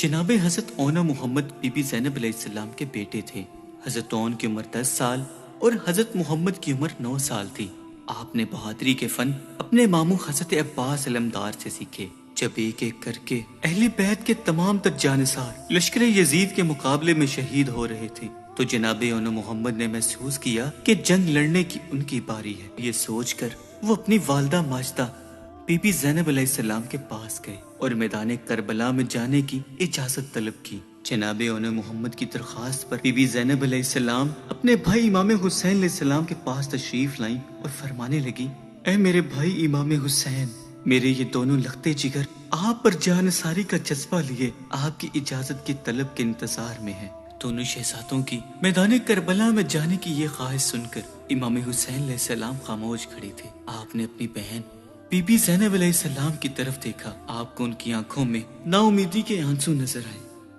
جناب حضرت اونا محمد بی بی زینب علیہ السلام کے بیٹے تھے۔ حضرت اون کی عمر 10 سال اور حضرت محمد کی عمر 9 سال تھی۔ آپ نے بہادری کے فن اپنے ماموں حضرت عباس علمدار سے سیکھے۔ جب ایک ایک کر کے اہل بیت کے تمام تر جانثار لشکر یزید کے مقابلے میں شہید ہو رہے تھے تو جناب اونا محمد نے محسوس کیا کہ جنگ لڑنے کی ان کی باری ہے۔ یہ سوچ کر وہ اپنی والدہ ماجدہ بی بی زینب علیہ السلام کے پاس گئے اور میدان کربلا میں جانے کی اجازت طلب کی۔ جناب اونا محمد کی درخواست پر بی بی زینب علیہ السلام اپنے بھائی امام حسین علیہ السلام کے پاس تشریف لائیں اور فرمانے لگی، اے میرے بھائی امام حسین، میرے یہ دونوں لختے جگر آپ پر جانثاری کا جذبہ لیے آپ کی اجازت کی طلب کے انتظار میں ہیں۔ دونوں شہزادوں کی میدان کربلا میں جانے کی یہ خواہش سن کر امام حسین علیہ السلام خاموش کھڑے تھے۔ آپ نے اپنی بہن بی بی زینب علیہ السلام کی طرف دیکھا۔ آپ کو ان کی آنکھوں میں نا امیدی کے آنسو نظر آئے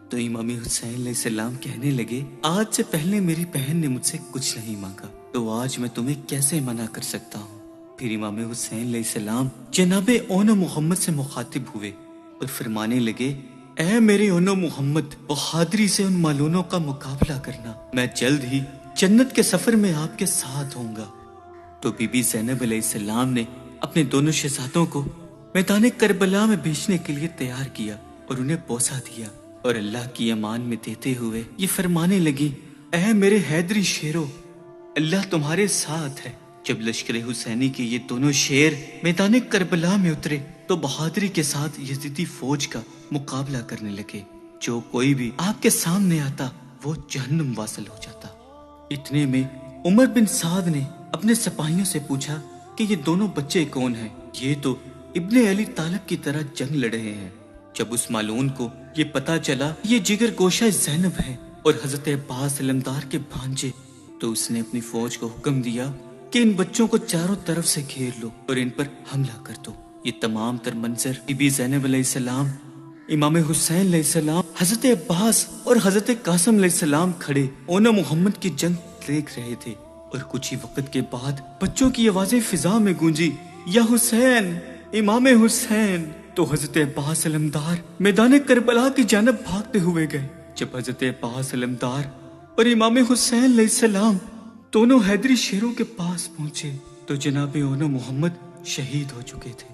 تو امام حسین علیہ السلام کہنے لگے، آج سے پہلے میری بہن نے مجھ سے کچھ نہیں مانگا تو آج میں تمہیں کیسے منع کر سکتا ہوں؟ پھر امام حسین علیہ السلام جناب اونا محمد سے مخاطب ہوئے اور فرمانے لگے، اے میرے اونا محمد، بہادری سے ان مالونوں کا مقابلہ کرنا، میں جلد ہی جنت کے سفر میں آپ کے ساتھ ہوں گا۔ تو بی بی زینب علیہ السلام نے اپنے دونوں شہزادوں کو میدان کربلا میں بھیجنے کے لیے تیار کیا اور انہیں بوسہ دیا اور اللہ کی امان میں دیتے ہوئے یہ فرمانے لگی، اے میرے حیدری شیرو، اللہ تمہارے ساتھ ہے۔ جب لشکر حسینی کے یہ دونوں شیر میدان کربلا میں اترے تو بہادری کے ساتھ یزیدی فوج کا مقابلہ کرنے لگے۔ جو کوئی بھی آپ کے سامنے آتا وہ جہنم واصل ہو جاتا۔ اتنے میں عمر بن سعد نے اپنے سپاہیوں سے پوچھا کہ یہ دونوں بچے کون ہیں؟ یہ تو ابن علی طالب کی طرح جنگ لڑ رہے ہیں۔ جب اس معلوم کو یہ پتا چلا یہ جگر گوشہ زینب ہے اور حضرت عباس علمدار کے بھانجے، تو اس نے اپنی فوج کو حکم دیا کہ ان بچوں کو چاروں طرف سے گھیر لو اور ان پر حملہ کر دو۔ یہ تمام تر منظر بی بی زینب علیہ السلام، امام حسین علیہ السلام، حضرت عباس اور حضرت قاسم علیہ السلام کھڑے اونا محمد کی جنگ دیکھ رہے تھے اور کچھ ہی وقت کے بعد بچوں کی آوازیں فضا میں گونجی، یا حسین، امام حسین۔ تو حضرت عباس علمدار میدان کربلا کی جانب بھاگتے ہوئے گئے۔ جب حضرت عباس علمدار اور امام حسین علیہ السلام دونوں حیدری شیروں کے پاس پہنچے تو جناب اونا محمد شہید ہو چکے تھے۔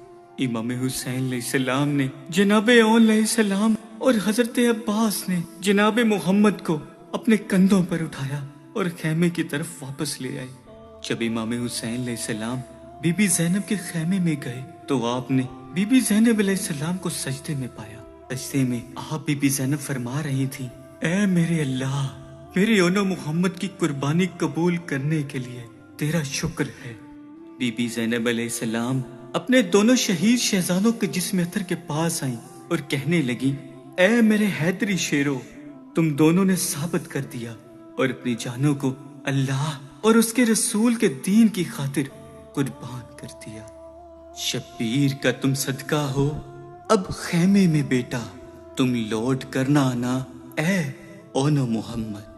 امام حسین علیہ السلام نے جناب اون علیہ السلام اور حضرت عباس نے جناب محمد کو اپنے کندھوں پر اٹھایا اور خیمے کی طرف واپس لے آئے۔ جب امام حسین علیہ السلام بی بی زینب کے خیمے میں گئے تو آپ نے بی بی زینب علیہ السلام کو سجدے میں پایا۔ سجدے میں آپ بی بی زینب فرما رہی تھی، اے میرے اللہ، میرے اونا محمد کی قربانی قبول کرنے کے لیے تیرا شکر ہے۔ بی بی زینب علیہ السلام اپنے دونوں شہید شہزادوں کے جسم اطہر کے پاس آئیں اور کہنے لگی، اے میرے حیدری شیرو، تم دونوں نے ثابت کر دیا اور اپنی جانوں کو اللہ اور اس کے رسول کے دین کی خاطر قربان کر دیا۔ شبیر کا تم صدقہ ہو، اب خیمے میں بیٹا تم لوٹ کرنا آنا، اے اونا محمد۔